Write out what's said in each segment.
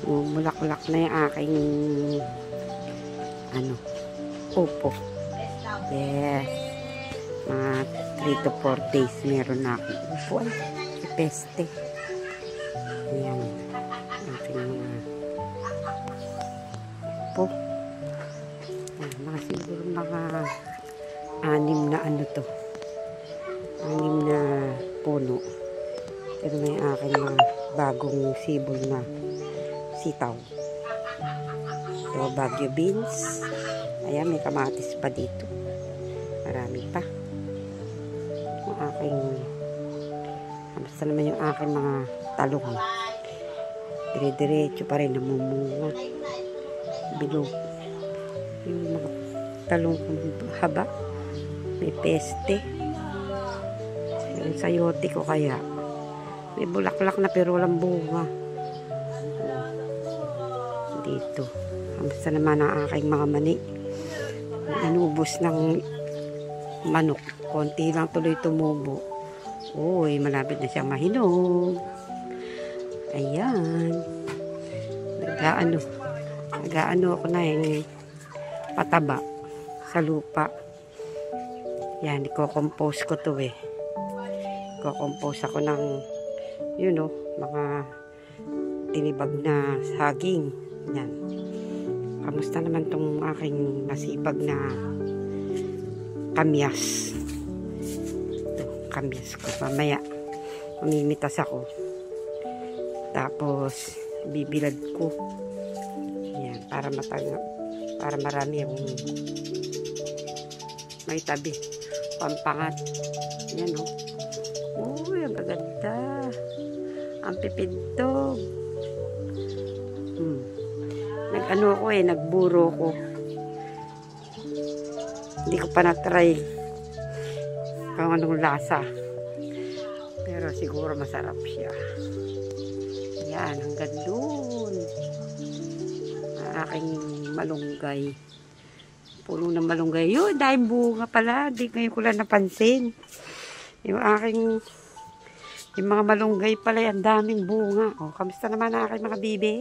Bulaklak na yung aking upo. Yes. Mga 3 to 4 days meron na akong upuan. Si peste. Ayan. Ating mga upo. Ayan, mga siguro mga 6 na to. 6 na puno. Pero may aking mga bagong sibol na sitaw. So, Baguio beans. Ayan, may kamatis pa dito. Marami pa. Yung aking, basta naman yung aking mga talong. Dire-diretso pa rin namumunga. Bilog. Yung mga talong haba. May peste. Yung sayote ko kaya. May bulaklak na pero walang bunga. Dito. Basta naman ang aking mga mani. Inubos ng manok. Konti lang tuloy tumubo. Uy, malapit na siyang mahinog. Ayan. Nag-aano ako na yung pataba sa lupa. Yan, iko-compose ko to eh. Iko-compose ako ng mga tinibag na saging. Yan. Kamusta naman tong aking masipag na kamyas. Ito, kamyas ko. Mamaya, mamimitas ako. Tapos, bibilad ko. Yan, para marami yung may tabi. Pampangat. Yan o. Uy, ang gaganda. Ang pipintog. Nagburo ko. Hindi ko pa na-try kung anong lasa. Pero siguro masarap siya. Yan, hanggang doon. Ang aking malunggay. Puno ng malunggay. Yun, dahil bunga pala. Hindi ngayon ko lang napansin. Yung mga malunggay pala, ang daming bunga. O, kamusta naman ang aking mga bibe?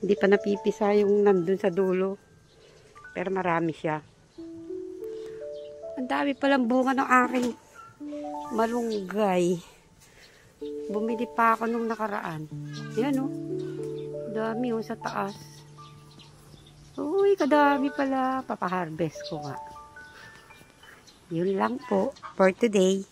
Hindi pa napipisa yung nandun sa dulo. Pero marami siya. Ang dami palang bunga ng aking malunggay. Bumili pa ako nung nakaraan. Yan o. Dami o sa taas. Uy, kadami pala. Papaharvest ko nga. Yun lang po for today.